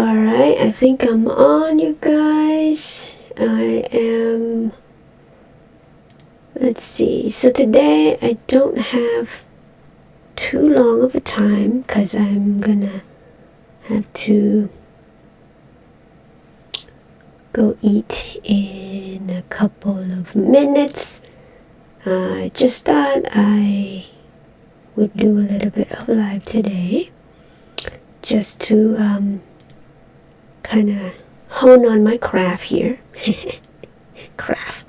Alright, I think I'm on, you guys. I am. Let's see. So today I don't have too long of a time because I'm gonna have to go eat in a couple of minutes. I just thought I would do a little bit of live today just to kind of hone on my craft here. Craft.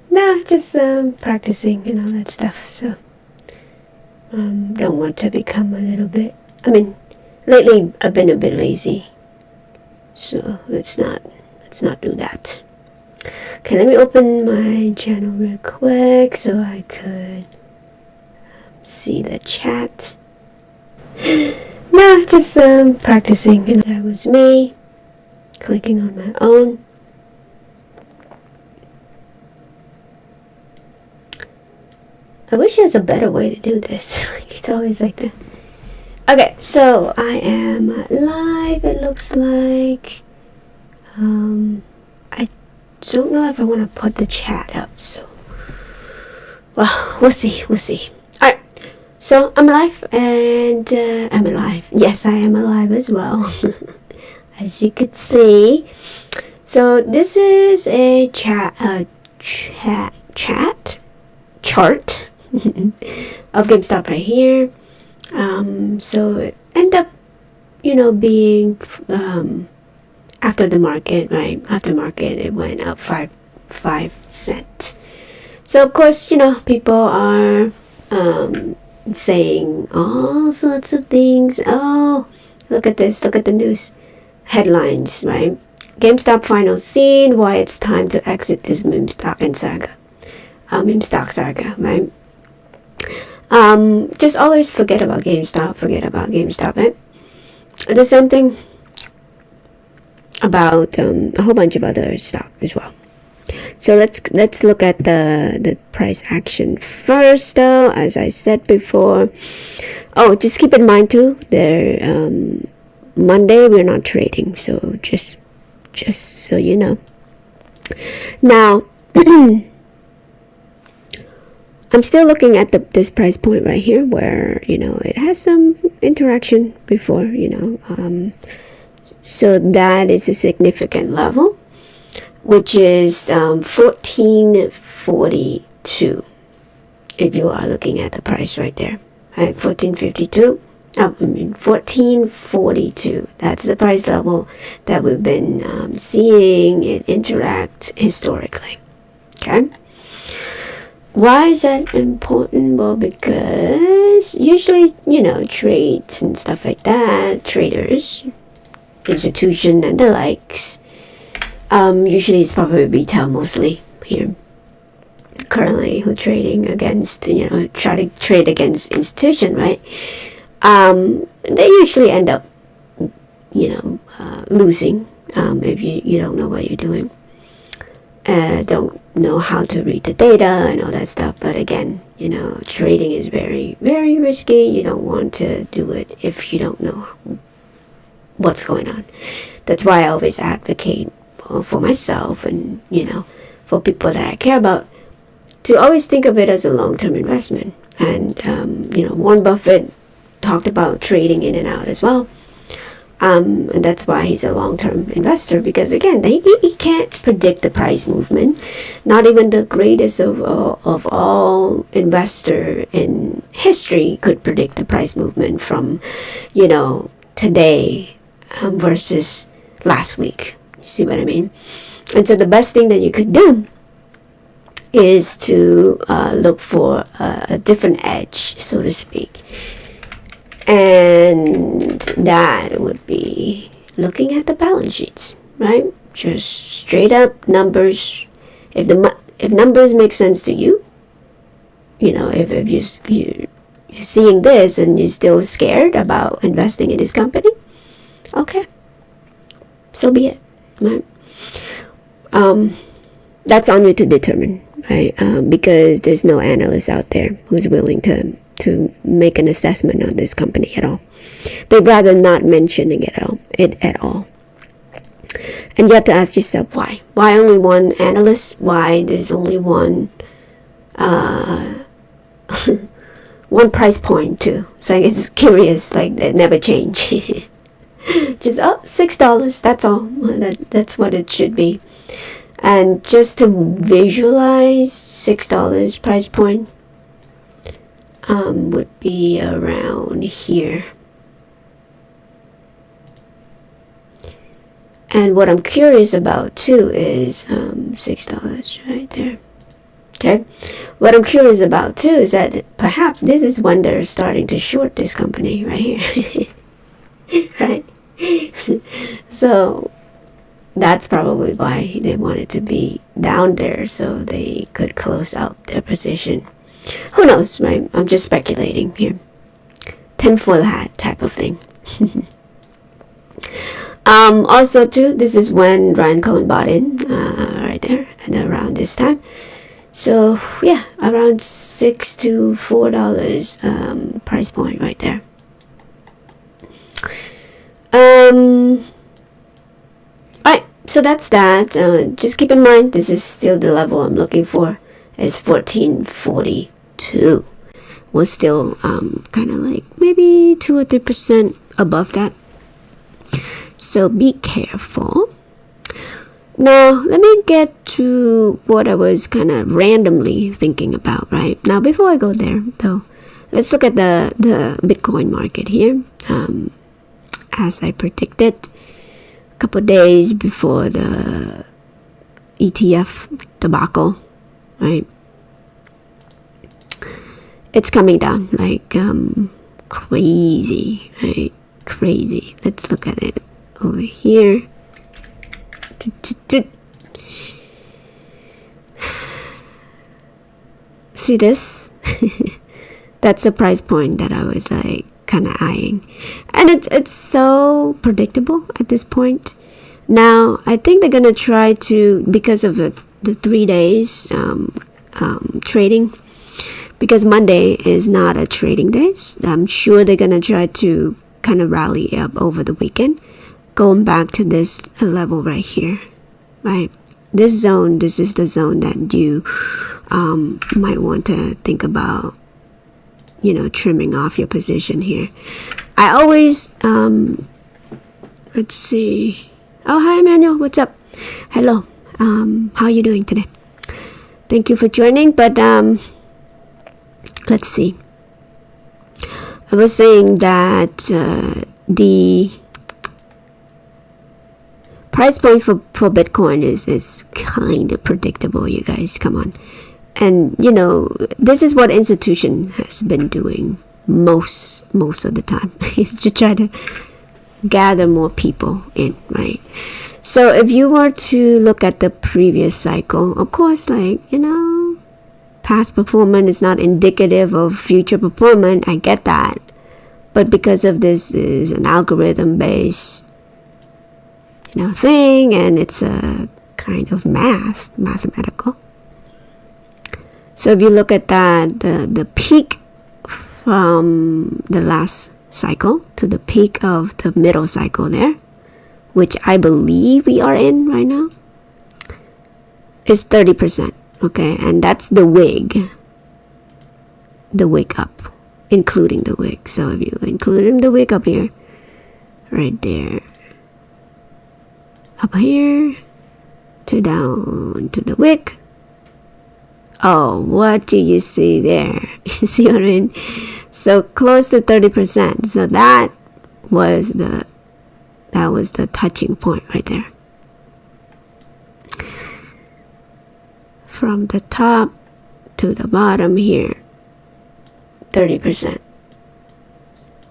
No, just practicing and all that stuff. So don't want to become a little bit. I mean, lately I've been a bit lazy, so let's not do that. Okay, let me open my channel real quick so I could see the chat. No, just practicing. And that was me clicking on my own. I wish there's a better way to do this. It's always like that. Okay, so I am live. It looks like I don't know if I want to put the chat up. So, well, we'll see. Alright, so I'm live and I'm alive. Yes, I am alive as well. As you could see. So this is a chart of GameStop right here. So it end up, being after the market, right? After market, it went up 5 cents. So of course, people are saying all sorts of things. Oh, look at this! Look at the news headlines, right? GameStop final scene: why it's time to exit this meme stock saga, right? Just always forget about GameStop, right? There's something about a whole bunch of other stock as well. So let's look at the price action first, though. As I said before, just keep in mind too, Monday we're not trading, so just so you know. Now I'm still looking at this price point right here where, it has some interaction before, so that is a significant level, which is 1442 if you are looking at the price right there, right? 1442. That's the price level that we've been seeing it interact historically. Okay. Why is that important? Well, because usually, trades and stuff like that, traders, institution and the likes, usually it's probably retail mostly here currently who trading against, try to trade against institution, right? They usually end up, losing if you don't know what you're doing. Don't know how to read the data and all that stuff. But again, trading is very, very risky. You don't want to do it if you don't know what's going on. That's why I always advocate for myself and, for people that I care about to always think of it as a long-term investment. And, Warren Buffett talked about trading in and out as well. And that's why he's a long-term investor, because again, he can't predict the price movement. Not even the greatest of all investor in history could predict the price movement from, today versus last week. You see what I mean? And so the best thing that you could do is to look for a different edge, so to speak. And that would be looking at the balance sheets, right? Just straight up numbers. If numbers make sense to you, if you're seeing this and you're still scared about investing in this company, okay, so be it, right? That's on you to determine, right? Because there's no analyst out there who's willing to make an assessment on this company at all. They'd rather not mentioning it at all. And you have to ask yourself why. Why only one analyst? Why there's only one one price point too? So it's curious, like they never change. Just $6. That's all. That's what it should be. And just to visualize $6 price point would be around here. And what I'm curious about too is $6 right there. Okay, what I'm curious about too is that perhaps this is when they're starting to short this company right here. Right? So that's probably why they wanted to be down there, so they could close out their position. Who knows, right? I'm just speculating here. Tinfoil hat type of thing. Also too, this is when Ryan Cohen bought in, right there, and around this time. So yeah, around $6 to $4 price point right there. Alright, so that's that. Just keep in mind, this is still the level I'm looking for. It's 1442. We're still kind of like maybe 2 or 3% above that. So be careful. Now, let me get to what I was kind of randomly thinking about, right? Now, before I go there, though, let's look at the Bitcoin market here. As I predicted a couple days before the ETF debacle, right? It's coming down like crazy, right? Crazy. Let's look at it over here. See this? That's the price point that I was like kind of eyeing, and it's so predictable at this point. Now I think they're gonna try to, because of the 3 days trading, because Monday is not a trading day. I'm sure they're gonna try to kind of rally up over the weekend, going back to this level right here, right? This zone, this is the zone that you might want to think about, trimming off your position here. I always, let's see. Oh, hi, Emmanuel. What's up? Hello. How are you doing today? Thank you for joining. But let's see. I was saying that the price point for Bitcoin is kind of predictable, you guys. Come on. And this is what institution has been doing most of the time, is to try to gather more people in, right? So if you were to look at the previous cycle, of course, past performance is not indicative of future performance. I get that, but because of this is an algorithm based thing, and it's a kind of mathematical. So if you look at that, the peak from the last cycle to the peak of the middle cycle there, which I believe we are in right now, is 30%. Okay, and that's the wig up, including the wig. So if you including the wig up here, right there, up here to down to the wick. Oh, what do you see there? You see what I mean? So close to 30%. So that was the touching point right there. From the top to the bottom here, 30%.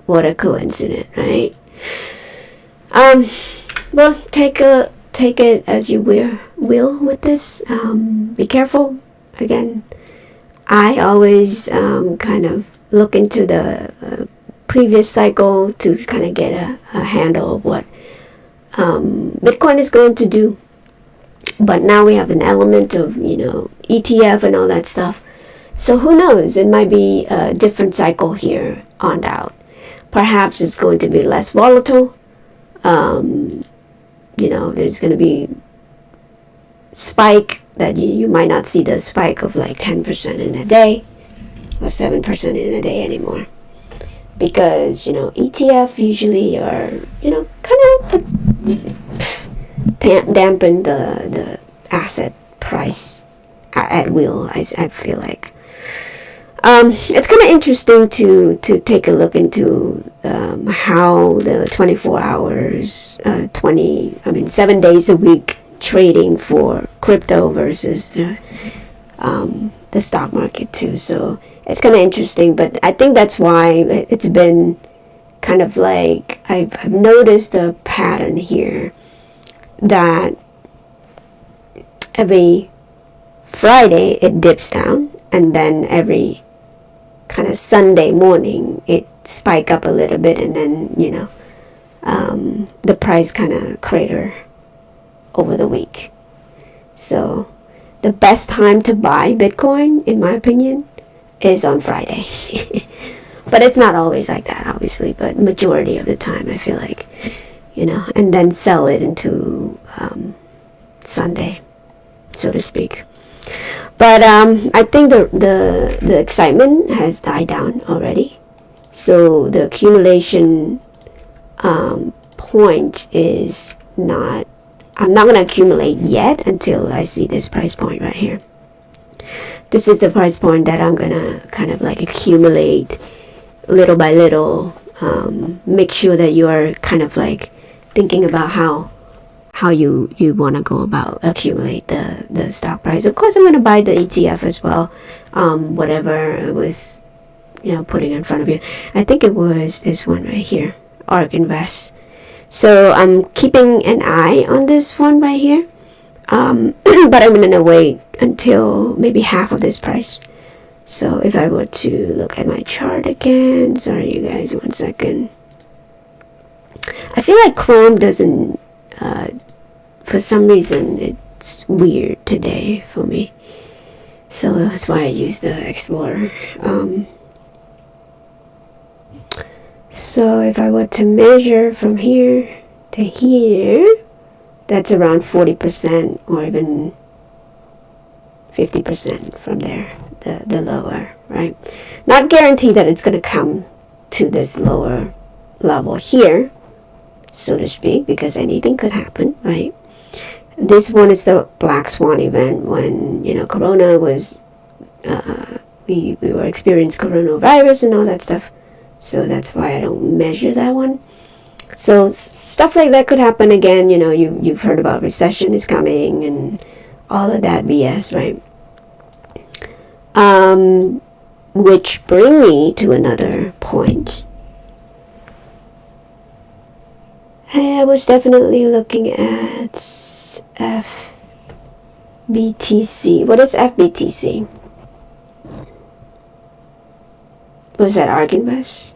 What a coincidence, right? Well, take it as you will with this. Be careful. Again, I always kind of look into the previous cycle to kind of get a handle of what Bitcoin is going to do. But now we have an element of, ETF and all that stuff. So who knows? It might be a different cycle here on out. perhaps it's going to be less volatile. There's going to be spike that you might not see the spike of like 10% in a day or 7% in a day anymore, because ETF usually are kind of dampen the asset price at will. I feel like it's kind of interesting to take a look into how the 24 hours 7 days a week trading for crypto versus the stock market too. So it's kind of interesting, but I think that's why it's been kind of like I've noticed the pattern here that every Friday it dips down, and then every kind of Sunday morning it spike up a little bit, and then the price kind of crater over the week. So the best time to buy Bitcoin, in my opinion, is on Friday. But it's not always like that, obviously, but majority of the time I feel like, and then sell it into Sunday, so to speak. But I think the excitement has died down already. So the accumulation point is not, I'm not going to accumulate yet until I see this price point right here. This is the price point that I'm going to kind of like accumulate little by little. Make sure that you are kind of like thinking about how you want to go about accumulate the stock price. Of course, I'm going to buy the ETF as well. Whatever it was, putting in front of you. I think it was this one right here, ARK Invest. So I'm keeping an eye on this one right here. But I'm going to wait until maybe half of this price. So if I were to look at my chart again, sorry you guys, 1 second. I feel like Chrome doesn't, for some reason, it's weird today for me. So that's why I use the Explorer. So if I were to measure from here to here, that's around 40% or even 50% from there, the lower, right? Not guaranteed that it's going to come to this lower level here, so to speak, because anything could happen, right? This one is the black swan event when, Corona was, we were experiencing coronavirus and all that stuff. So that's why I don't measure that one. So stuff like that could happen again. You've heard about recession is coming and all of that BS, right? Which bring me to another point. I was definitely looking at FBTC. What is FBTC? Was that ARK Invest?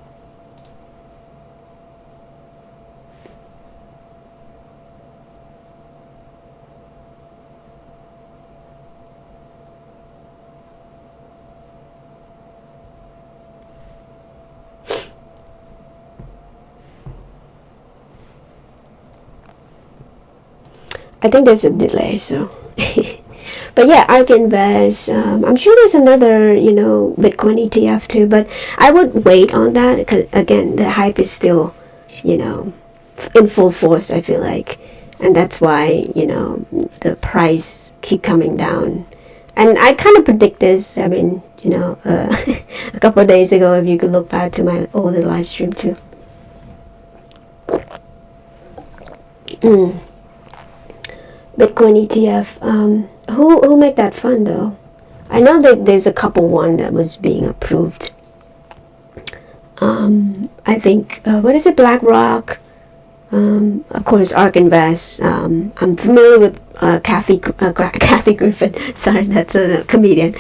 I think there's a delay, so. But yeah, ARK Invest. I'm sure there's another, Bitcoin ETF too, but I would wait on that because, again, the hype is still, in full force, I feel like. And that's why, the price keep coming down. And I kind of predict this. I mean, a couple of days ago, if you could look back to my older live stream too. Bitcoin ETF. Who make that fund though? I know that there's a couple one that was being approved. I think what is it? BlackRock. Of course, ARK Invest. I'm familiar with Kathy Griffin. Sorry, that's a comedian.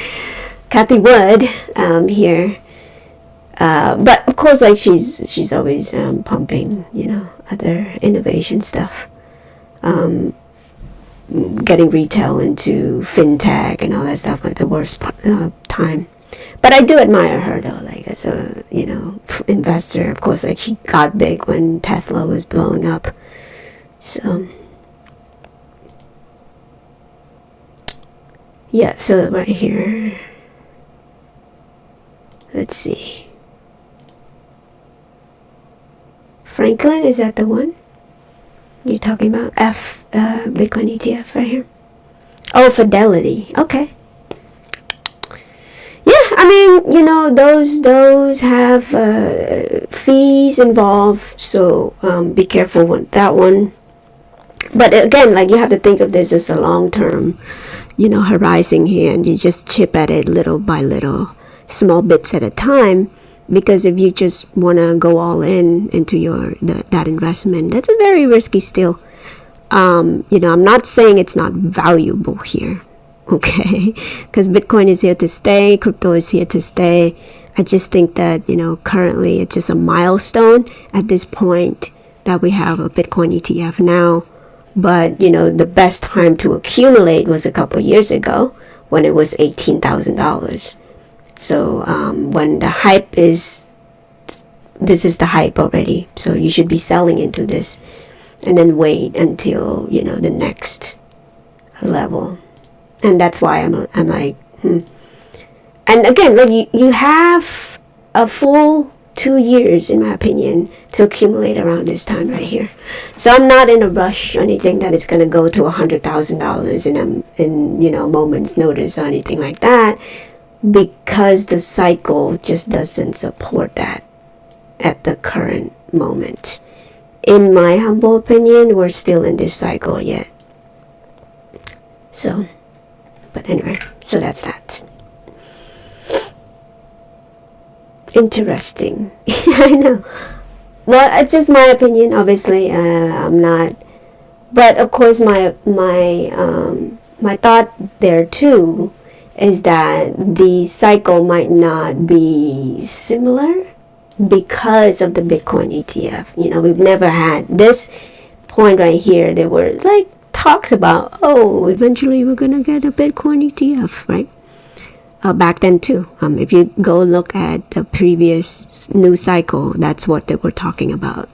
Kathy Wood here. But of course, like she's always pumping, other innovation stuff. Getting retail into fintech and all that stuff at the worst time. But I do admire her though. Like as a, investor. Of course, like she got big when Tesla was blowing up. So yeah, so right here, let's see. Franklin, is that the one you're talking about? Bitcoin ETF right here. Oh, Fidelity. Okay. Yeah, I mean, those have fees involved, so be careful with that one. But again, like, you have to think of this as a long-term, horizon here, and you just chip at it little by little, small bits at a time. Because if you just want to go all into that investment, that's a very risky still. I'm not saying it's not valuable here, okay? Because Bitcoin is here to stay, crypto is here to stay. I just think that, currently it's just a milestone at this point that we have a Bitcoin ETF now. But, the best time to accumulate was a couple years ago when it was $18,000. So when the hype this is the hype already. So you should be selling into this and then wait until, the next level. And that's why I'm like, And again, like you have a full 2 years, in my opinion, to accumulate around this time right here. So I'm not in a rush or anything that it's going to go to $100,000 in moment's notice or anything like that. Because the cycle just doesn't support that at the current moment. In my humble opinion, we're still in this cycle yet. So, but anyway, so that's that. Interesting. I know. Well, it's just my opinion. Obviously, I'm not. But of course, my thought there too is that the cycle might not be similar because of the Bitcoin ETF. We've never had this point right here. There were like talks about, eventually we're gonna get a Bitcoin ETF, right? Back then too. If you go look at the previous news cycle, that's what they were talking about.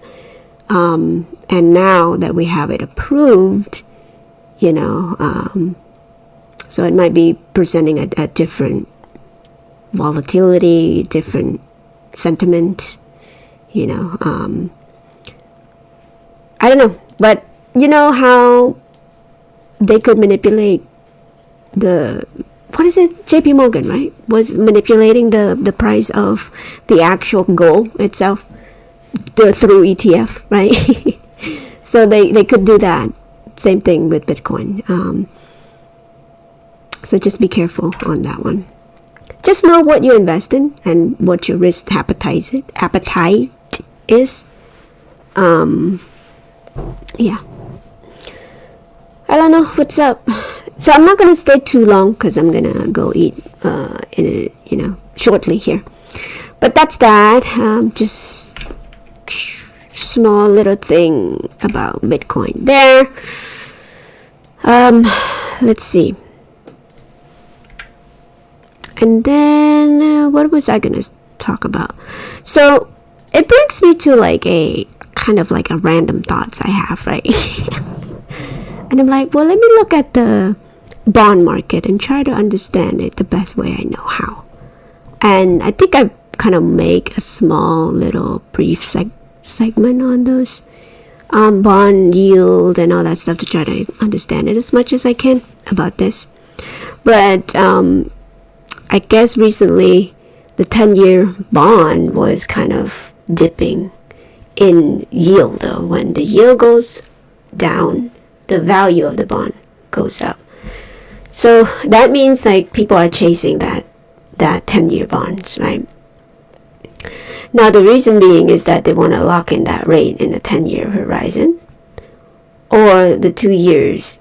And now that we have it approved, so it might be presenting a different volatility, different sentiment, I don't know. But how they could manipulate JP Morgan, right? Was manipulating the price of the actual gold itself through ETF, right? So they could do that. Same thing with Bitcoin. So just be careful on that one. Just know what you invest in and what your risk appetite is. Yeah. I don't know what's up. So I'm not gonna stay too long because I'm gonna go eat shortly here. But that's that. Just small little thing about Bitcoin there. Let's see. And then what was I gonna talk about? So it brings me to like a kind of like a random thoughts I have, right? And I'm like, well, let me look at the bond market and try to understand it the best way I know how. And I think I kind of make a small little brief segment on those bond yield and all that stuff to try to understand it as much as I can about this. But I guess recently the 10-year bond was kind of dipping in yield, though. When the yield goes down, the value of the bond goes up. So that means like people are chasing that 10-year bonds, right? Now the reason being is that they want to lock in that rate in the 10-year horizon, or the 2 years.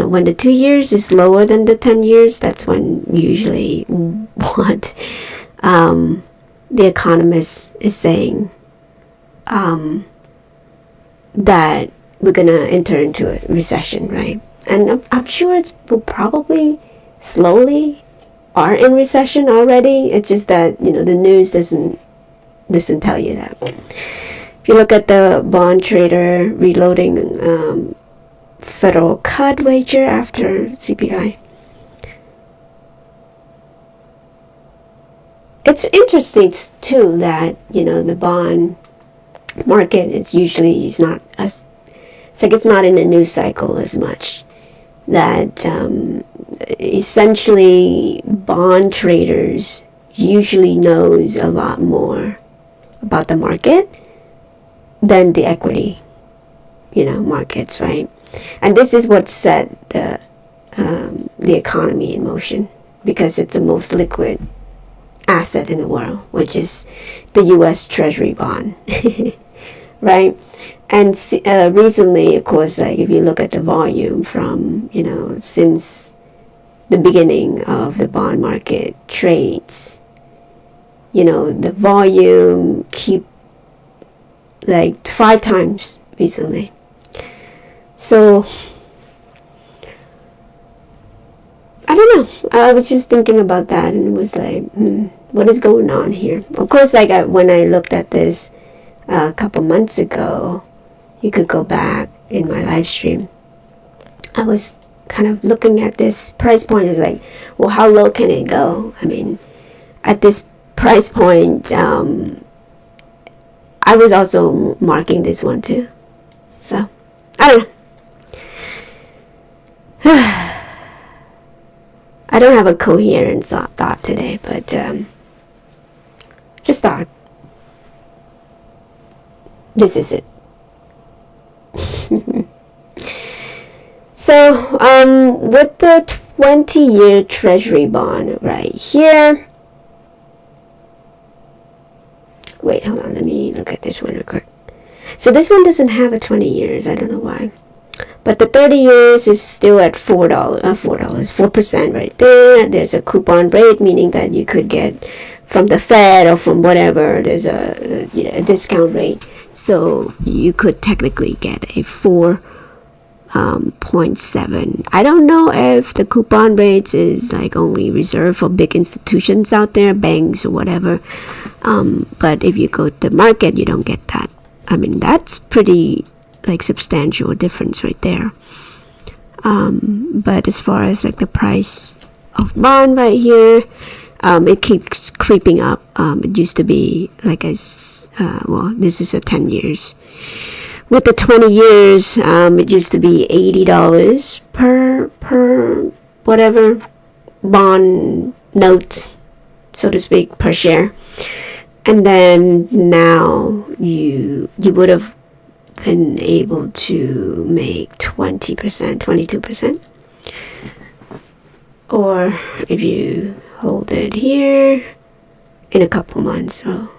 When the 2 years is lower than the 10 years, that's when usually what the economist is saying that we're gonna enter into a recession, right? And I'm sure it will probably slowly are in recession already. It's just that, the news doesn't tell you that. If you look at the bond trader reloading federal cut wager after CPI, it's interesting too that, the bond market is not as, it's not in the news cycle as much. That essentially bond traders usually knows a lot more about the market than the equity, markets, right? And this is what set the economy in motion, because it's the most liquid asset in the world, which is the U.S. Treasury bond, right? And recently, of course, like if you look at the volume from, since the beginning of the bond market trades, the volume keep like 5 times recently. So, I don't know. I was just thinking about that, and it was like, what is going on here? Of course, like when I looked at this a couple months ago, you could go back in my live stream. I was kind of looking at this price point. It's like, well, how low can it go? I mean, at this price point, I was also marking this one too. So, I don't know. I don't have a coherent thought today, but just thought this is it. So, with the 20-year Treasury bond right here. Wait, hold on. Let me look at this one real quick. So this one doesn't have a 20 years. I don't know why. But the 30 years is still at $4 right there. There's a coupon rate, meaning that you could get from the Fed or from whatever. There's a discount rate. So you could technically get a 4.7. I don't know if the coupon rates is like only reserved for big institutions out there, banks or whatever. But if you go to the market, you don't get that. I mean, that's pretty like substantial difference right there. But as far as like the price of bond right here, it keeps creeping up. It used to be like this is a 10 years. With the 20 years, it used to be $80 per whatever bond note, so to speak, per share. And then now you would have been able to make 20%, 22%. Or if you hold it here in a couple months. So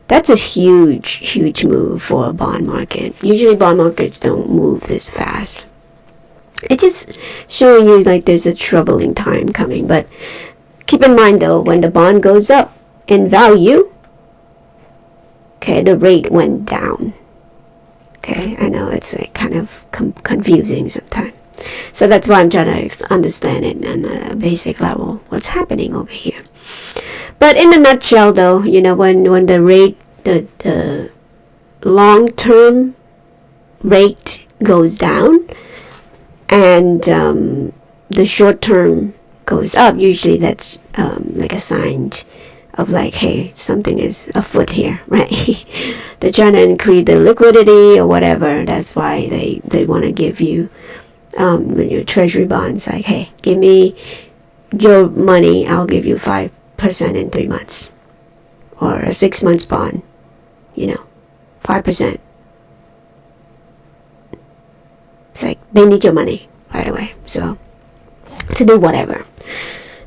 that's a huge move for a bond market. Usually bond markets don't move this fast. It's just showing you like there's a troubling time coming. But keep in mind though, when the bond goes up in value, okay, the rate went down. Okay, I know it's like kind of confusing sometimes. So that's why I'm trying to understand it on a basic level, what's happening over here. But in a nutshell though, when the rate, the long-term rate goes down and the short-term goes up, usually that's like a sign of like, hey, something is afoot here, right? They're trying to increase the liquidity or whatever. That's why they want to give you your treasury bonds, like, hey, give me your money, I'll give you 5% in 3 months. Or a 6 months bond, 5%. It's like they need your money right away, so to do whatever.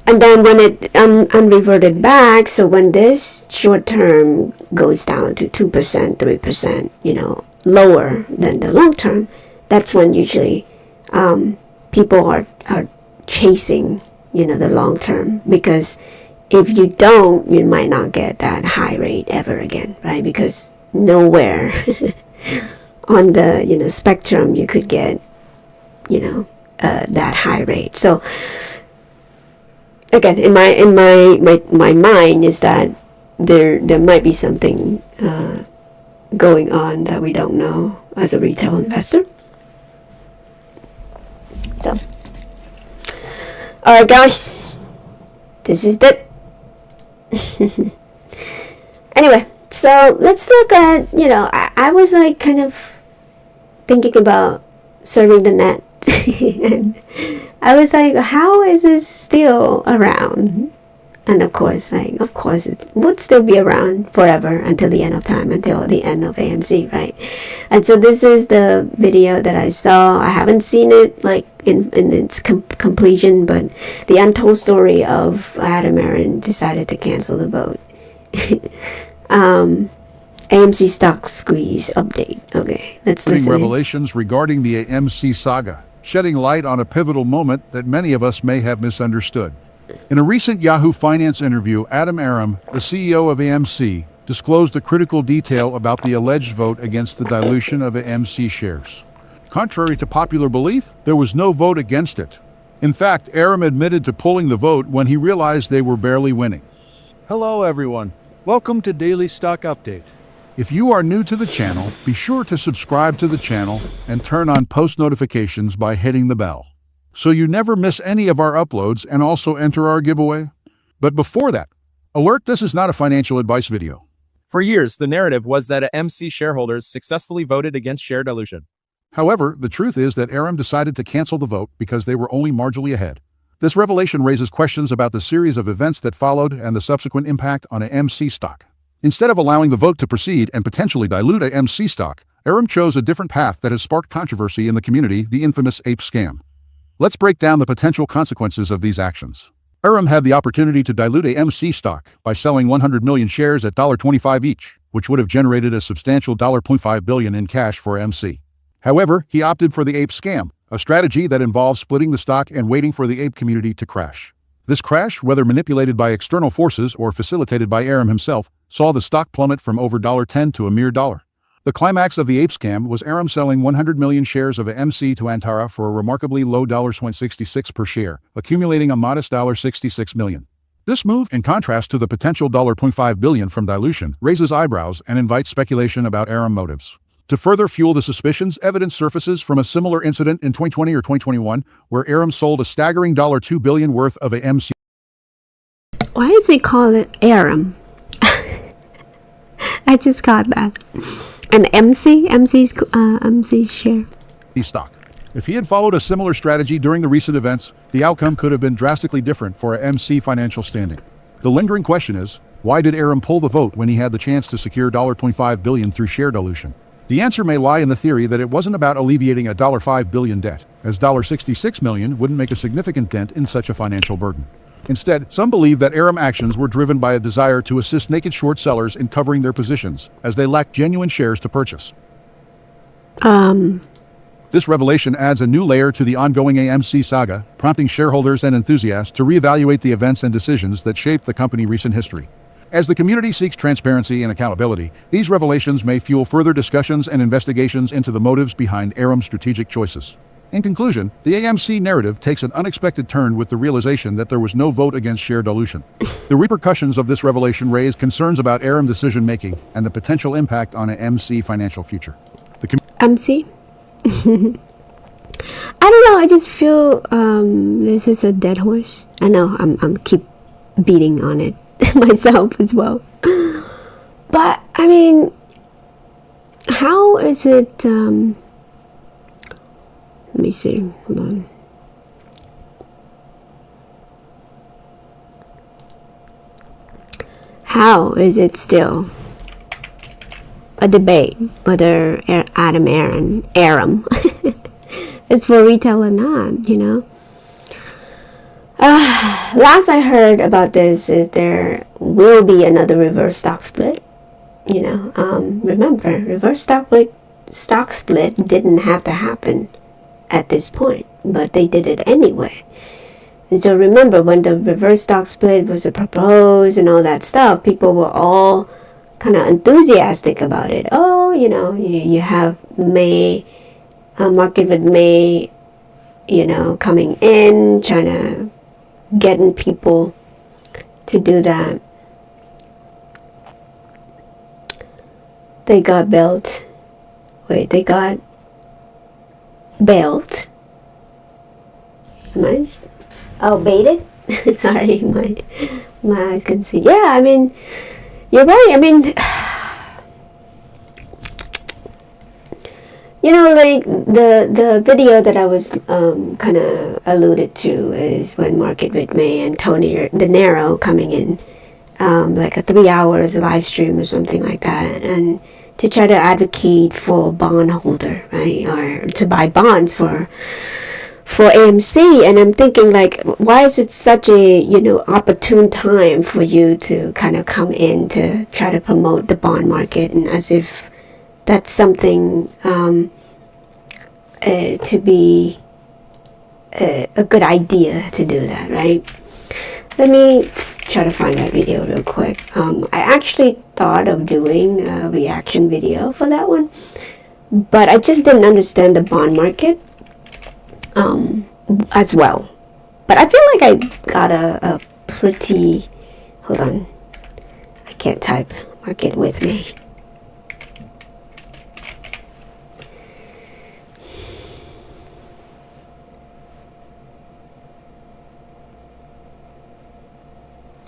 And then when it unreverted back, so when this short term goes down to 2%, 3%, lower than the long term, that's when usually people are chasing, the long term, because if you don't, you might not get that high rate ever again, right? Because nowhere on the spectrum you could get that high rate. So again, in my mind is that there might be something going on that we don't know as a retail investor. So, alright guys, this is it. Anyway, so let's look at, I was like kind of thinking about serving the net. And I was like, how is this still around? And of course it would still be around forever until the end of time, until the end of AMC, right? And so this is the video that I saw. I haven't seen it like in its completion, but the untold story of Adam Aaron decided to cancel the vote. AMC stock squeeze update. Okay, let's listen. Revelations regarding the AMC saga, shedding light on a pivotal moment that many of us may have misunderstood. In a recent Yahoo Finance interview, Adam Aaron, the CEO of AMC, disclosed a critical detail about the alleged vote against the dilution of AMC shares. Contrary to popular belief, there was no vote against it. In fact, Aaron admitted to pulling the vote when he realized they were barely winning. Hello everyone. Welcome to Daily Stock Update. If you are new to the channel, be sure to subscribe to the channel and turn on post notifications by hitting the bell, so you never miss any of our uploads and also enter our giveaway. But before that, alert, this is not a financial advice video. For years, the narrative was that AMC shareholders successfully voted against share dilution. However, the truth is that Aaron decided to cancel the vote because they were only marginally ahead. This revelation raises questions about the series of events that followed and the subsequent impact on AMC stock. Instead of allowing the vote to proceed and potentially dilute AMC stock, Aaron chose a different path that has sparked controversy in the community, the infamous ape scam. Let's break down the potential consequences of these actions. Aaron had the opportunity to dilute AMC stock by selling 100 million shares at $25 each, which would have generated a substantial $0.5 billion in cash for AMC. However, he opted for the ape scam, a strategy that involves splitting the stock and waiting for the ape community to crash. This crash, whether manipulated by external forces or facilitated by Aaron himself, saw the stock plummet from over $10 to a mere $1. The climax of the ape scam was Aaron selling 100 million shares of AMC to Antara for a remarkably low $0.66 per share, accumulating a modest $66 million. This move, in contrast to the potential $0.5 billion from dilution, raises eyebrows and invites speculation about Aaron motives. To further fuel the suspicions, evidence surfaces from a similar incident in 2020 or 2021, where Aaron sold a staggering $2 billion worth of AMC. Why does he call it Aaron? I just got that. An MC's share stock. If he had followed a similar strategy during the recent events, the outcome could have been drastically different for AMC financial standing. The lingering question is, why did Aaron pull the vote when he had the chance to secure $0.5 billion through share dilution? The answer may lie in the theory that it wasn't about alleviating a $5 billion debt, as $66 million wouldn't make a significant dent in such a financial burden. Instead, some believe that Aaron actions were driven by a desire to assist naked short sellers in covering their positions, as they lacked genuine shares to purchase. This revelation adds a new layer to the ongoing AMC saga, prompting shareholders and enthusiasts to reevaluate the events and decisions that shaped the company's recent history. As the community seeks transparency and accountability, these revelations may fuel further discussions and investigations into the motives behind Aaron's strategic choices. In conclusion, the AMC narrative takes an unexpected turn with the realization that there was no vote against share dilution. The repercussions of this revelation raise concerns about Aaron's decision-making and the potential impact on AMC financial future. MC? I don't know, I just feel this is a dead horse. I know, I'm keep beating on it myself as well. But, I mean, how is it... Let me see. Hold on. How is it still a debate whether Adam Aaron is for retail or not, you know? Last I heard about this is there will be another reverse stock split. You know, remember, reverse stock split didn't have to happen at this point, but they did it anyway. And so remember, when the reverse stock split was proposed and all that stuff, people were all kind of enthusiastic about it. Oh, you know, you have May, market with May, you know, coming in, trying to getting people to do that. They got bailed. Wait, they got bailed. Nice. Oh, baited? Sorry, my eyes can see. Yeah, I mean, you're right. I mean, you know, like the video that I was kind of alluded to is when Market with May and Tony De Niro coming in, like a 3 hours live stream or something like that, and to try to advocate for bondholder, right, or to buy bonds for AMC. And I'm thinking, like, why is it such a, you know, opportune time for you to kind of come in to try to promote the bond market, and as if that's something to be a good idea to do that, right? Let me try to find that video real quick. I actually thought of doing a reaction video for that one, but I just didn't understand the bond market as well. But I feel like I got a pretty, hold on, I can't type Market with Me.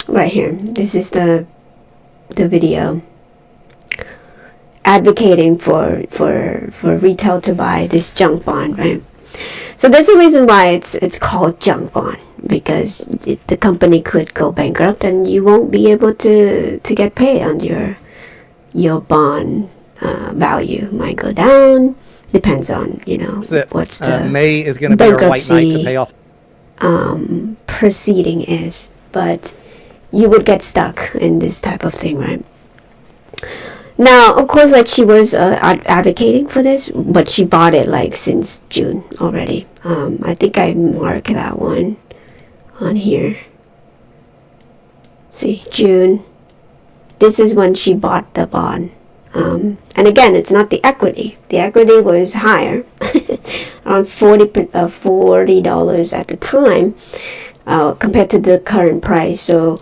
Right here, this is the video advocating for retail to buy this junk bond, right? So there's a reason why it's called junk bond, because the company could go bankrupt and you won't be able to get paid on your bond. Value might go down, depends on, you know, what's the May is going to be our white knight to pay off proceeding is, but you would get stuck in this type of thing, right? Now, of course, like, she was advocating for this, but she bought it like since June already. I think I marked that one on here. See, June. This is when she bought the bond. And again, it's not the equity. The equity was higher, around $40 at the time, compared to the current price. So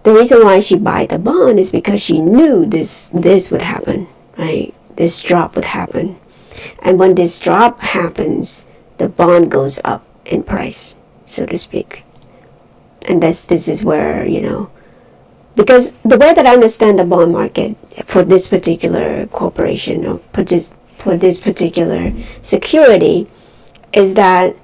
the reason why she bought the bond is because she knew this would happen, right? This drop would happen. And when this drop happens, the bond goes up in price, so to speak. And this is where, you know, because the way that I understand the bond market for this particular corporation, or for this particular security, is that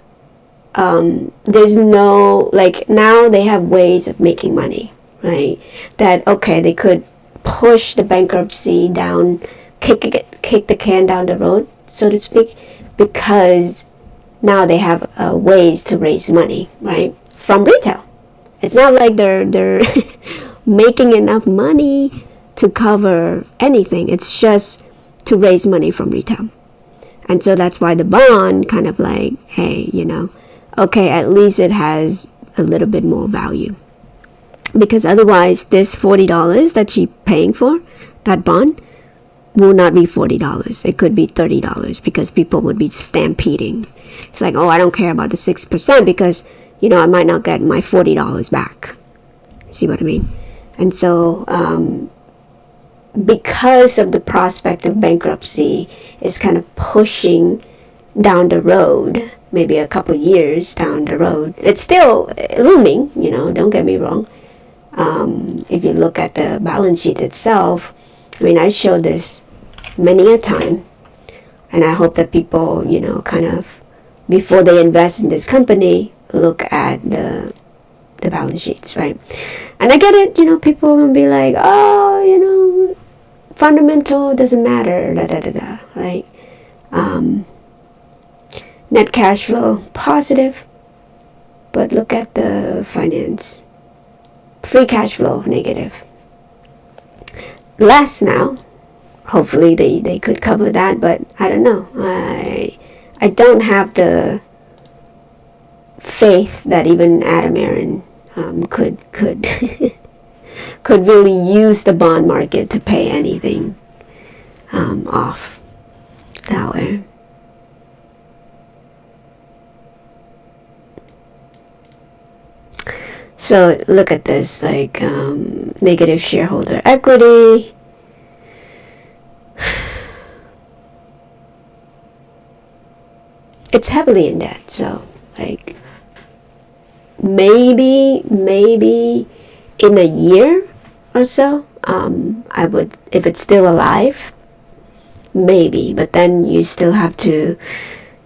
there's no, like, now they have ways of making money, right? That, okay, they could push the bankruptcy down, kick the can down the road, so to speak, because now they have ways to raise money, right, from retail. It's not like they're making enough money to cover anything. It's just to raise money from retail. And so that's why the bond kind of like, hey, you know, okay, at least it has a little bit more value. Because otherwise, this $40 that she's paying for, that bond, will not be $40. It could be $30 because people would be stampeding. It's like, oh, I don't care about the 6% because, you know, I might not get my $40 back. See what I mean? And so, because of the prospect of bankruptcy is kind of pushing down the road, maybe a couple years down the road, it's still looming, you know, don't get me wrong. If you look at the balance sheet itself, I mean, I show this many a time, and I hope that people, you know, kind of, before they invest in this company, look at the balance sheets, right? And I get it, you know, people will be like, oh, you know, fundamental doesn't matter, right? Net cash flow positive, but look at the finance. Free cash flow negative. Less now. Hopefully they could cover that, but I don't know. I don't have the faith that even Adam Aaron could could really use the bond market to pay anything off that way. So look at this, like negative shareholder equity. It's heavily in debt, so like maybe in a year or so, I would, if it's still alive, maybe. But then you still have to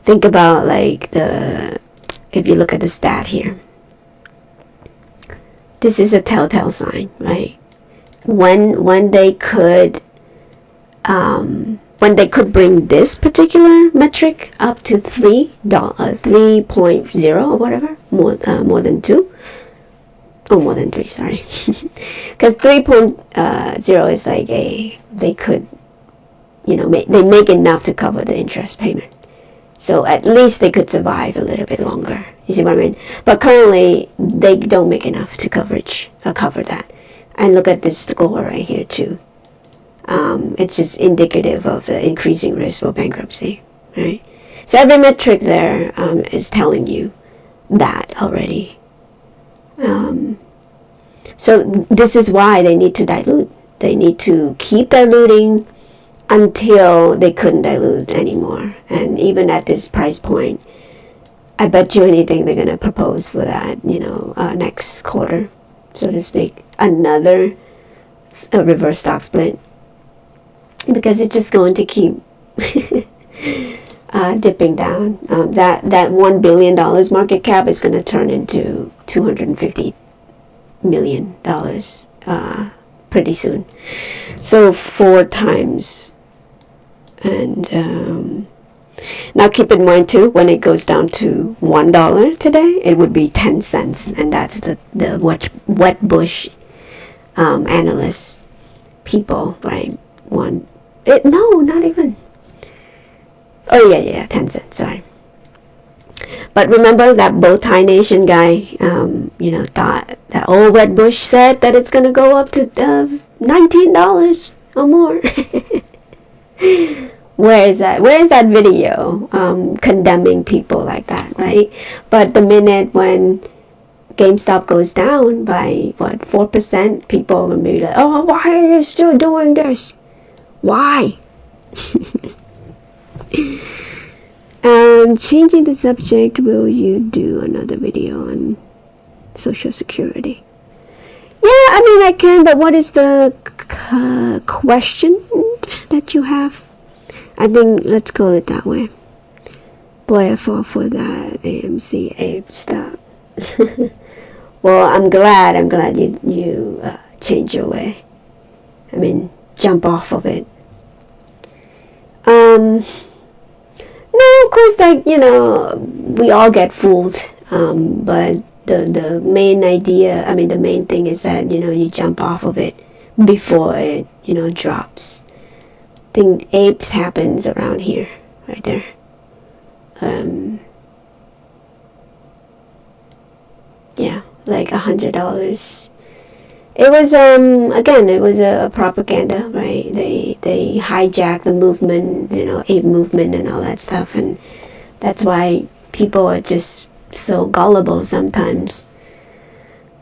think about like if you look at the stat here, this is a telltale sign, right? When they could bring this particular metric up to 3.0 or whatever, more than 2, or more than 3, sorry, because 3.0 is like they could, they make enough to cover the interest payment, so at least they could survive a little bit longer. You see what I mean? But currently they don't make enough to cover that. And look at this score right here too. It's just indicative of the increasing risk for bankruptcy, right? So every metric there is telling you that already. So this is why they need to dilute. They need to keep diluting until they couldn't dilute anymore. And even at this price point, I bet you anything they're going to propose for that, next quarter, so to speak, another reverse stock split. Because it's just going to keep dipping down. That $1 billion market cap is going to turn into $250 million pretty soon. So 4 times. And now keep in mind too, when it goes down to $1 today, it would be 10 cents. And that's the wet bush analysts people, right? No, not even. Oh yeah, 10 cents, sorry. But remember that bow tie nation guy, thought that old Red Bush said that it's gonna go up to $19 or more. Where is that video condemning people like that, right? But the minute when GameStop goes down by 4%, people are gonna be like, oh, why are you still doing this? Why? Changing the subject, will you do another video on Social Security? Yeah, I mean I can, but what is the question that you have? I think let's call it that way. Boy, I fall for that AMC Abe stock. Well, I'm glad you changed your way. I mean, jump off of it. No, of course, we all get fooled. But the main idea, the main thing is that, you jump off of it before it, drops. I think apes happens around here, right there. Yeah, like $100. It was again, it was a propaganda, right? They hijacked the movement, ape movement and all that stuff, and that's why people are just so gullible sometimes.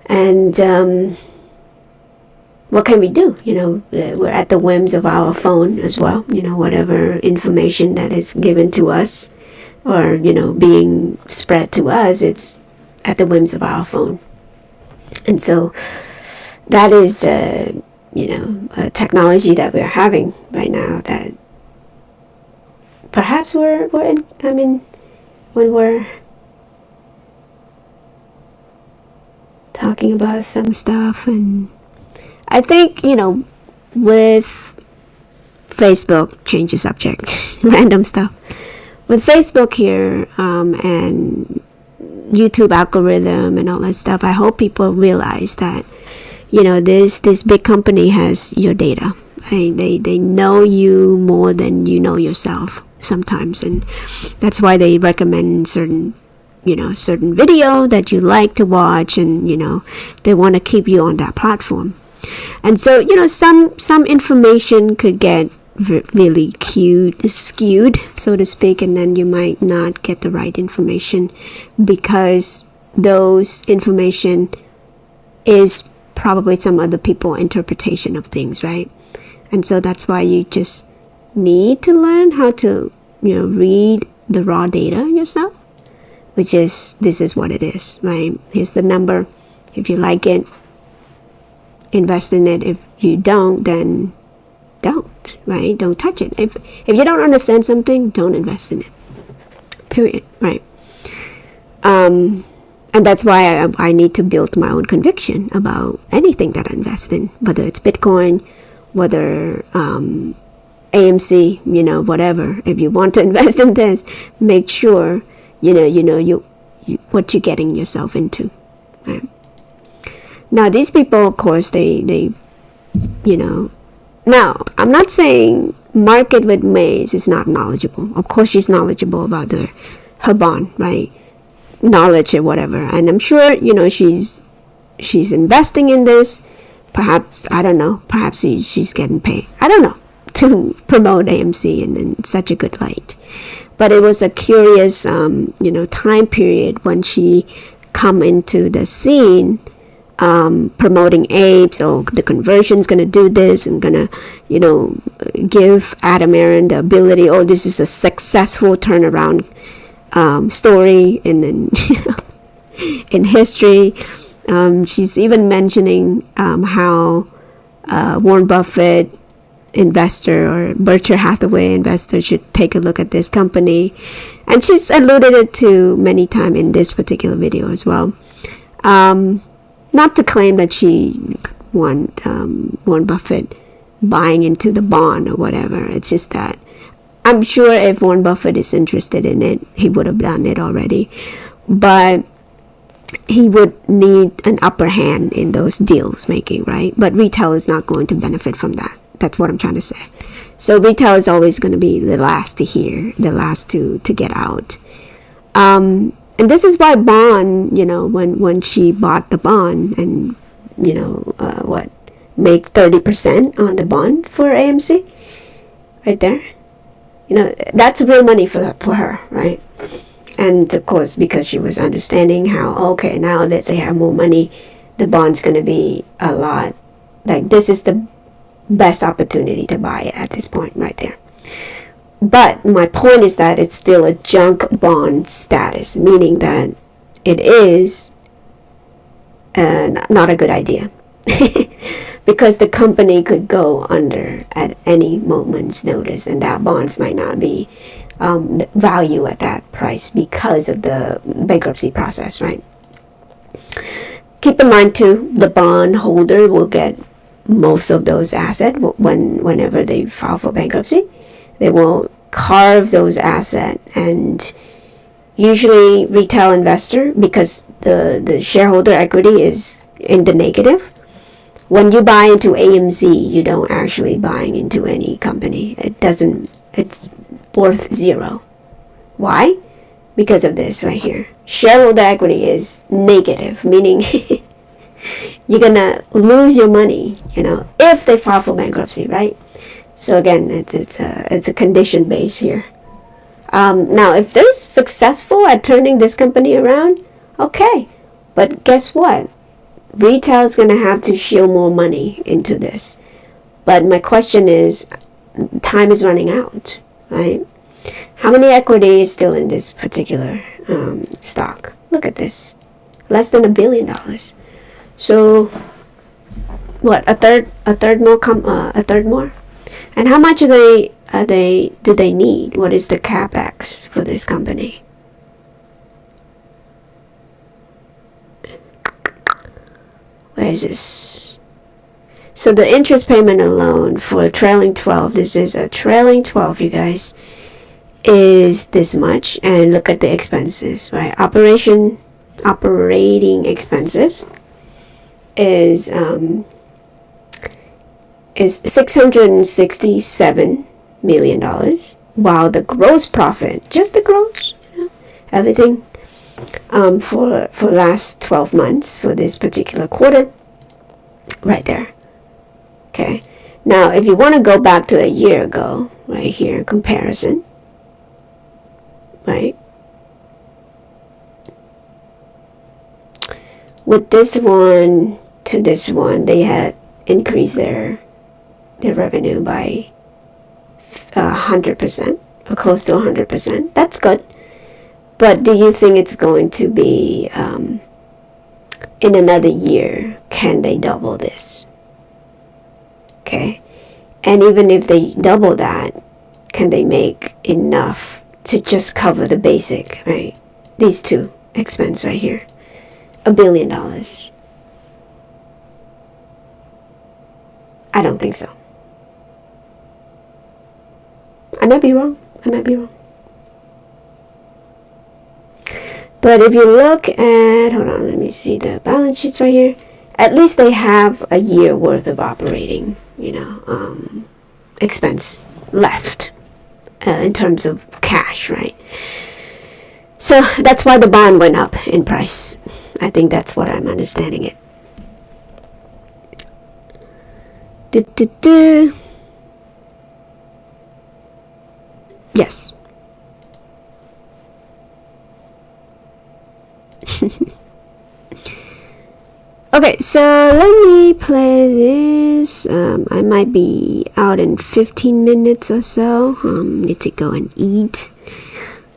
And what can we do? We're at the whims of our phone as well. Whatever information that is given to us or being spread to us, it's at the whims of our phone. And so that is, a technology that we're having right now that perhaps we're in, when we're talking about some stuff, and I think, with Facebook, change the subject, random stuff. With Facebook here, and YouTube algorithm and all that stuff, I hope people realize that this big company has your data. Right? They know you more than you know yourself sometimes, and that's why they recommend certain video that you like to watch, and they want to keep you on that platform. And so some information could get really skewed, so to speak, and then you might not get the right information because those information is probably some other people's interpretation of things, right? And so that's why you just need to learn how to, read the raw data yourself, which is, this is what it is, right? Here's the number. If you like it, invest in it. If you don't, then don't, right? Don't touch it. If you don't understand something, don't invest in it. Period, right? And that's why I need to build my own conviction about anything that I invest in, whether it's Bitcoin, whether AMC, whatever. If you want to invest in this, make sure you what you're getting yourself into. Right? Now these people, of course, they Now I'm not saying Market with Maze is not knowledgeable. Of course, she's knowledgeable about her bond, right? Knowledge or whatever, and I'm sure she's investing in this. Perhaps, I don't know, perhaps she's getting paid, I don't know, to promote AMC in such a good light. But it was a curious time period when she come into the scene, promoting apes. Oh, the conversion's gonna do this and gonna give Adam Aaron the ability. Oh, this is a successful turnaround story in history. She's even mentioning how Warren Buffett investor or Berkshire Hathaway investor should take a look at this company, and she's alluded it to many times in this particular video as well. Not to claim that she want Warren Buffett buying into the bond or whatever. It's just that I'm sure if Warren Buffett is interested in it, he would have done it already. But he would need an upper hand in those deals making, right? But retail is not going to benefit from that. That's what I'm trying to say. So retail is always going to be the last to hear, the last to get out. And this is why bond, when she bought the bond and, make 30% on the bond for AMC, right there. That's real money for her, right? And of course, because she was understanding how, okay, now that they have more money, the bond's going to be a lot. Like, this is the best opportunity to buy it at this point right there. But my point is that it's still a junk bond status, meaning that it is not a good idea. Because the company could go under at any moment's notice, and that bonds might not be value at that price because of the bankruptcy process, right? Keep in mind too, the bond holder will get most of those assets whenever they file for bankruptcy. They will carve those assets, and usually retail investor, because the shareholder equity is in the negative. When you buy into AMC, you don't actually buying into any company. It's worth zero. Why? Because of this right here. Shareholder equity is negative, meaning you're gonna lose your money, if they file for bankruptcy, right? So again, it's a condition base here. Now, if they're successful at turning this company around, okay. But guess what? Retail is gonna have to shield more money into this. But my question is, time is running out, right? How many equity is still in this particular stock? Look at this, less than $1 billion. So, what? A third more? And how much do they need? What is the capex for this company? Where is this? So the interest payment alone for a trailing 12, this is a trailing 12, you guys, is this much. And look at the expenses, right? Operating expenses is $667 million, while the gross profit, just the gross, everything, for last 12 months for this particular quarter, right there. Okay, now if you want to go back to a year ago, right here, comparison, right? With this one, to this one, they had increased their revenue by 100% or close to 100%. That's good. But do you think it's going to be in another year? Can they double this? Okay. And even if they double that, can they make enough to just cover the basic, right? These two expense right here. $1 billion. I don't think so. I might be wrong. But if you look at, hold on, let me see the balance sheets right here. At least they have a year worth of operating, expense left in terms of cash, right? So that's why the bond went up in price. I think that's what I'm understanding it. Yes. Okay, so let me play this. I might be out in 15 minutes or so. Need to go and eat.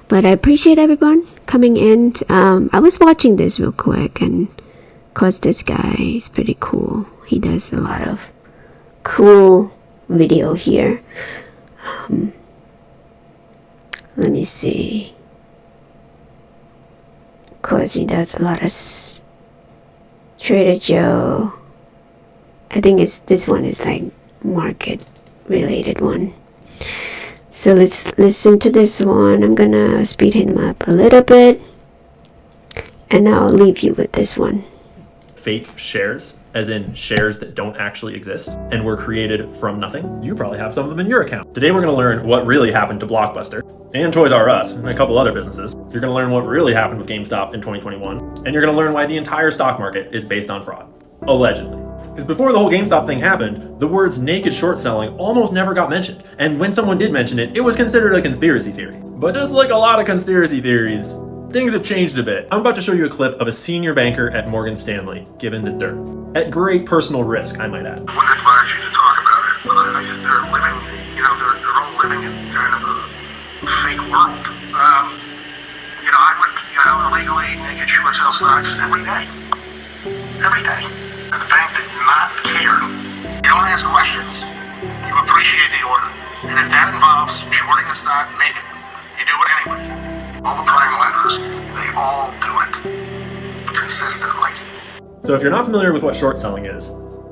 But I appreciate everyone coming in. I was watching this real quick, and of course this guy is pretty cool. He does a lot of cool video here. Let me see. Of course he does a lot of Trader Joe. I think this one is like market related one. So let's listen to this one. I'm gonna speed him up a little bit, and I'll leave you with this one. Fake shares, as in shares that don't actually exist and were created from nothing. You probably have some of them in your account. Today we're going to learn what really happened to Blockbuster and Toys R Us and a couple other businesses. You're going to learn what really happened with GameStop in 2021, and you're going to learn why the entire stock market is based on fraud. Allegedly. Because before the whole GameStop thing happened, the words naked short selling almost never got mentioned. And when someone did mention it, it was considered a conspiracy theory. But just like a lot of conspiracy theories, things have changed a bit. I'm about to show you a clip of a senior banker at Morgan Stanley given the dirt. At great personal risk, I might add. I wouldn't advise you to talk about it, but I think they're living, they're all living in kind of a fake world. I would, illegally naked short sell stocks every day. Every day. And the bank did not care. You don't ask questions. You appreciate the order. And if that involves shorting a stock naked, you do it anyway. All the prime lenders, they all do it consistently. So if you're not familiar with what short selling is,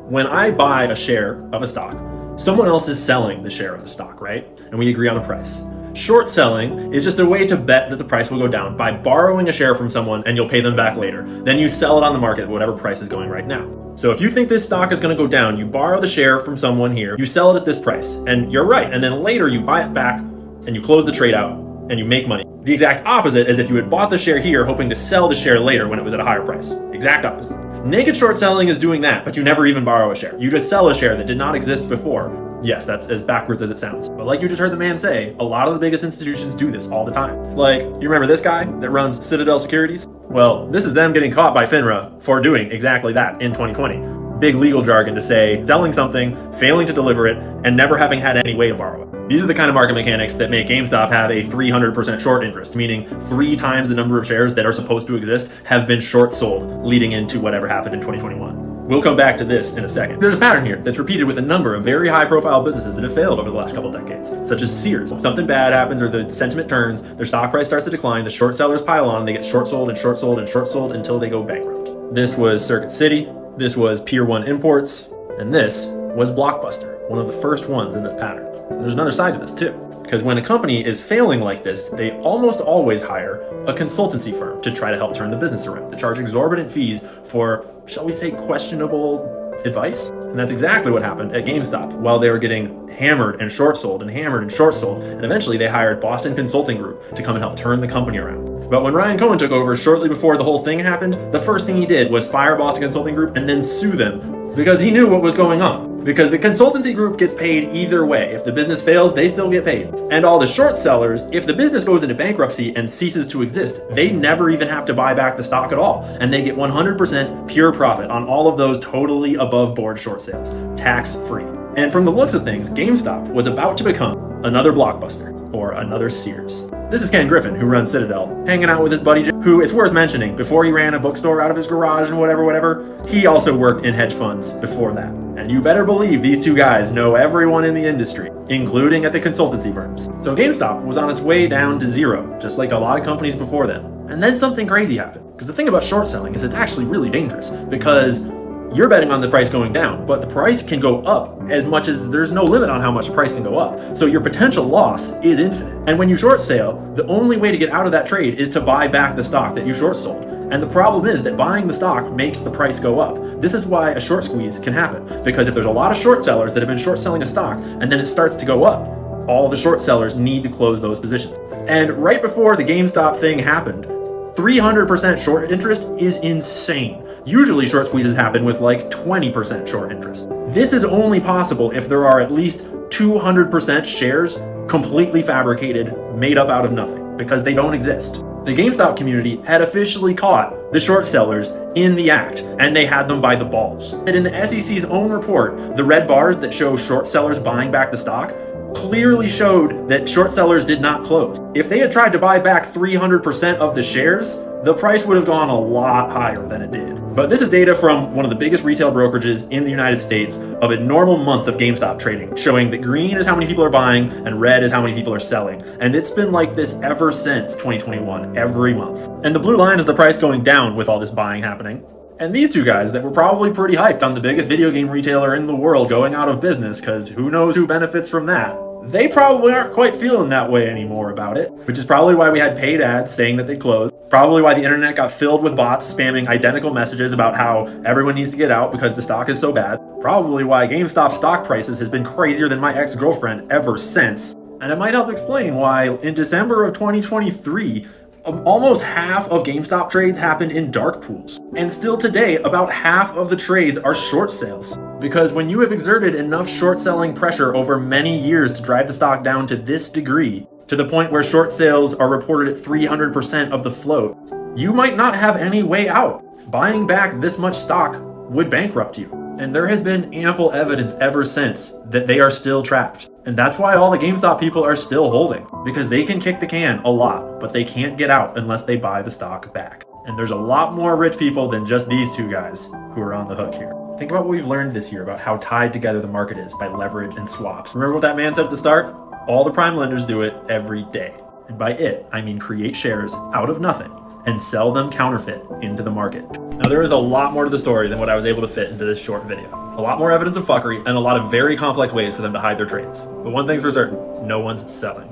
when I buy a share of a stock, someone else is selling the share of the stock, right? And we agree on a price. Short selling is just a way to bet that the price will go down by borrowing a share from someone and you'll pay them back later. Then you sell it on the market at whatever price is going right now. So if you think this stock is going to go down, you borrow the share from someone here, you sell it at this price, and you're right. And then later you buy it back and you close the trade out and you make money. The exact opposite as if you had bought the share here hoping to sell the share later when it was at a higher price. Exact opposite. Naked short selling is doing that, but you never even borrow a share. You just sell a share that did not exist before. Yes, that's as backwards as it sounds. But like you just heard the man say, a lot of the biggest institutions do this all the time. Like, you remember this guy that runs Citadel Securities? Well, this is them getting caught by FINRA for doing exactly that in 2020. Big legal jargon to say selling something, failing to deliver it, and never having had any way to borrow it. These are the kind of market mechanics that make GameStop have a 300% short interest, meaning 3 times the number of shares that are supposed to exist have been short sold leading into whatever happened in 2021. We'll come back to this in a second. There's a pattern here that's repeated with a number of very high profile businesses that have failed over the last couple decades, such as Sears. Something bad happens or the sentiment turns, their stock price starts to decline, the short sellers pile on, they get short sold and short sold and short sold until they go bankrupt. This was Circuit City, this was Pier 1 Imports, and this was Blockbuster, one of the first ones in this pattern. And there's another side to this too. Because when a company is failing like this, they almost always hire a consultancy firm to try to help turn the business around, to charge exorbitant fees for, shall we say, questionable advice. And that's exactly what happened at GameStop while they were getting hammered and short sold and hammered and short sold. And eventually they hired Boston Consulting Group to come and help turn the company around. But when Ryan Cohen took over shortly before the whole thing happened, the first thing he did was fire Boston Consulting Group and then sue them because he knew what was going on. because the consultancy group gets paid either way. If the business fails, they still get paid. And all the short sellers, if the business goes into bankruptcy and ceases to exist, they never even have to buy back the stock at all. And they get 100% pure profit on all of those totally above board short sales, tax free. And from the looks of things, GameStop was about to become another Blockbuster or another Sears. This is Ken Griffin, who runs Citadel, hanging out with his buddy, who, it's worth mentioning, before he ran a bookstore out of his garage and whatever, he also worked in hedge funds before that. And you better believe these two guys know everyone in the industry, including at the consultancy firms. So GameStop was on its way down to zero, just like a lot of companies before them. And then something crazy happened. Because the thing about short selling is it's actually really dangerous, because you're betting on the price going down, but the price can go up as much as there's no limit on how much the price can go up. So your potential loss is infinite. And when you short sale, the only way to get out of that trade is to buy back the stock that you short sold. And the problem is that buying the stock makes the price go up. This is why a short squeeze can happen, because if there's a lot of short sellers that have been short selling a stock and then it starts to go up, all the short sellers need to close those positions. And right before the GameStop thing happened, 300% short interest is insane. Usually short squeezes happen with like 20% short interest. This is only possible if there are at least 200% shares completely fabricated, made up out of nothing, because they don't exist. The GameStop community had officially caught the short sellers in the act, and they had them by the balls. And in the SEC's own report, the red bars that show short sellers buying back the stock clearly showed that short sellers did not close. If they had tried to buy back 300% of the shares, the price would have gone a lot higher than it did. But this is data from one of the biggest retail brokerages in the United States of a normal month of GameStop trading, showing that green is how many people are buying and red is how many people are selling. And it's been like this ever since 2021, every month. And the blue line is the price going down with all this buying happening. And these two guys that were probably pretty hyped on the biggest video game retailer in the world going out of business, because who knows who benefits from that, they probably aren't quite feeling that way anymore about it, which is probably why we had paid ads saying that they closed. Probably why the internet got filled with bots spamming identical messages about how everyone needs to get out because the stock is so bad. Probably why GameStop stock prices has been crazier than my ex-girlfriend ever since. And it might help explain why in December of 2023, almost half of GameStop trades happened in dark pools. And still today, about half of the trades are short sales. Because when you have exerted enough short selling pressure over many years to drive the stock down to this degree, to the point where short sales are reported at 300% of the float, you might not have any way out. Buying back this much stock would bankrupt you. And there has been ample evidence ever since that they are still trapped. And that's why all the GameStop people are still holding, because they can kick the can a lot, but they can't get out unless they buy the stock back. And there's a lot more rich people than just these two guys who are on the hook here. Think about what we've learned this year about how tied together the market is by leverage and swaps. Remember what that man said at the start? All the prime lenders do it every day. And by it, I mean create shares out of nothing and sell them counterfeit into the market. Now, there is a lot more to the story than what I was able to fit into this short video. A lot more evidence of fuckery and a lot of very complex ways for them to hide their trades. But one thing's for certain, no one's selling.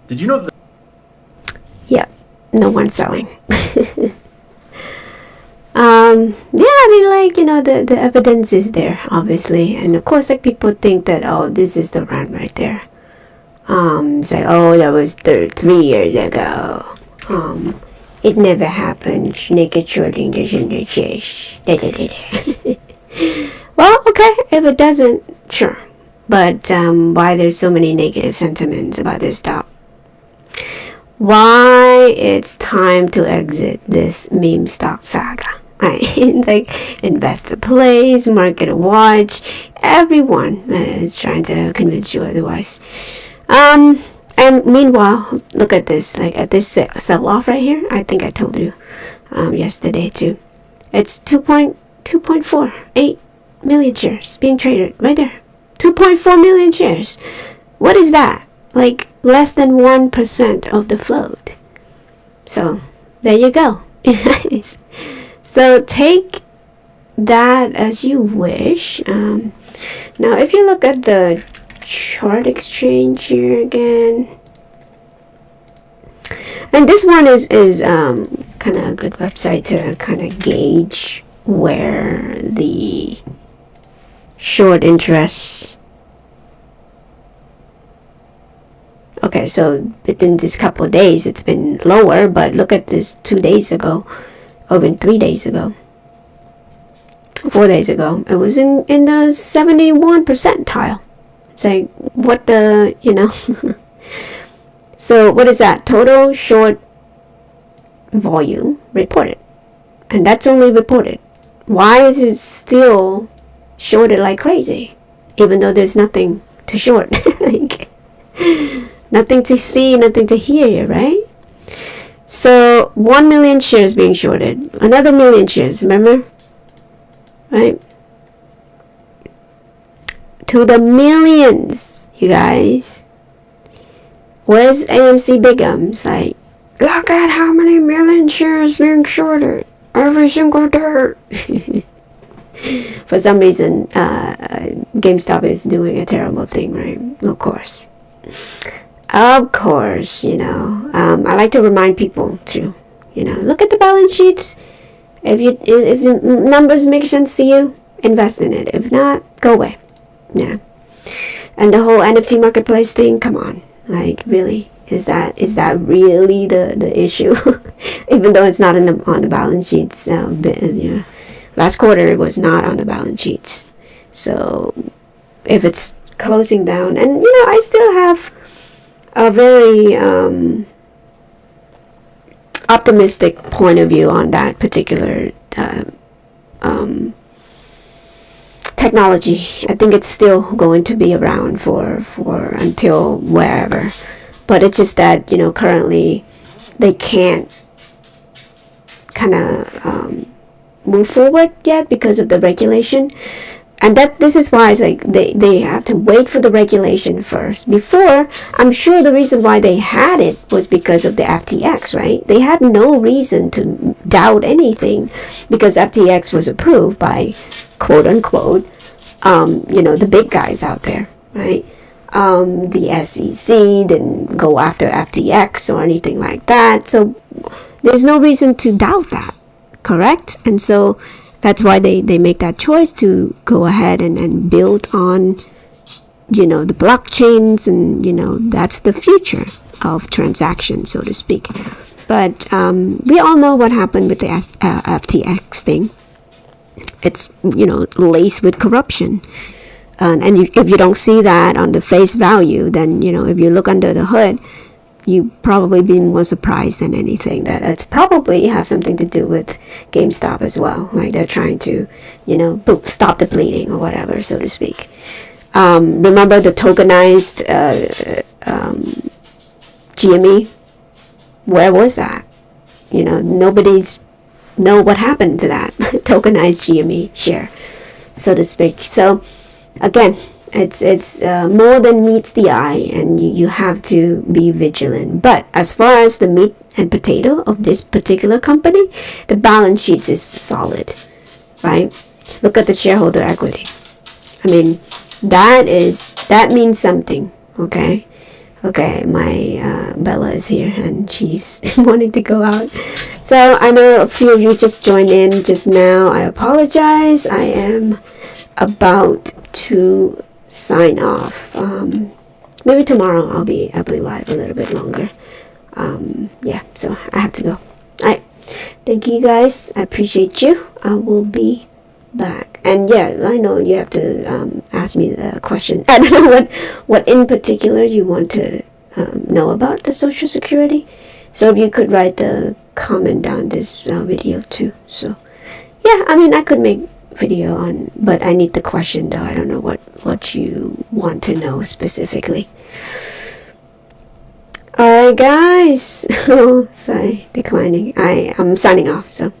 Did you know that? Yeah, no one's selling. Yeah, I mean, like, you know, the evidence is there, obviously. And of course, like, people think that, oh, this is the run right there. It's like, oh, that was 3 years ago. It never happened. Naked shorting doesn't exist. Well, okay, if it doesn't, sure. But why there's so many negative sentiments about this stock? Why it's time to exit this meme stock saga? Right? Like Investor Place, Market Watch, everyone is trying to convince you otherwise. And meanwhile, look at this. Like at this sell-off right here, I think I told you yesterday too. It's 2.48 million shares being traded right there. 2.4 million shares. What is that? Like less than 1% of the float. So there you go. So take that as you wish. Now, if you look at the chart exchange here again, and this one is kind of a good website to kind of gauge where the short interest. Okay, so within this couple of days it's been lower, but look at this 2 days ago, or even 3 days ago. 4 days ago, it was in the 71 percentile. It's like, what the, So what is that? Total short volume reported. And that's only reported. Why is it still shorted like crazy? Even though there's nothing to short. Like, nothing to see, nothing to hear, right? So 1 million shares being shorted. Another million shares, remember? Right? To the millions, you guys. Where's AMC Bigums? Like, look at how many million shares being shorted every single day. For some reason, GameStop is doing a terrible thing, right? Of course. I like to remind people to, look at the balance sheets. If the numbers make sense to you, invest in it. If not, go away. Yeah. And the whole NFT marketplace thing, come on. Like, really? Is that really the issue? Even though it's not on the balance sheets. Last quarter it was not on the balance sheets. So if it's closing down, and I still have a very optimistic point of view on that particular technology. I think it's still going to be around for until wherever. But it's just that, currently they can't kind of move forward yet because of the regulation. And this is why it's like they have to wait for the regulation first. Before, I'm sure the reason why they had it was because of the FTX, right? They had no reason to doubt anything because FTX was approved by, quote unquote, the big guys out there, right? The SEC didn't go after FTX or anything like that. So there's no reason to doubt that, correct? And so that's why they make that choice to go ahead and build on, the blockchains, and, that's the future of transactions, so to speak. But we all know what happened with the FTX thing. It's, laced with corruption. And if you don't see that on the face value, then, if you look under the hood, you probably be more surprised than anything that it's probably have something to do with GameStop as well. Like they're trying to, stop the bleeding or whatever, so to speak. Remember the tokenized GME? Where was that? Nobody's know what happened to that tokenized GME share, so to speak. So again, it's more than meets the eye, and you have to be vigilant. But as far as the meat and potato of this particular company, the balance sheets is solid, right? Look at the shareholder equity. I mean, that means something. Okay, my Bella is here and she's wanting to go out. So I know a few of you just joined in just now. I apologize. I am about to sign off. Maybe tomorrow I'll be live a little bit longer. Yeah, so I have to go. Alright, thank you guys. I appreciate you. I will be back. And yeah, I know you have to ask me the question. I don't know what in particular you want to know about the Social Security. So if you could write the comment down this video too. So yeah, I mean, I could make video on, but I need the question though. I don't know what you want to know specifically. Alright guys. Oh, sorry, declining. I'm signing off, so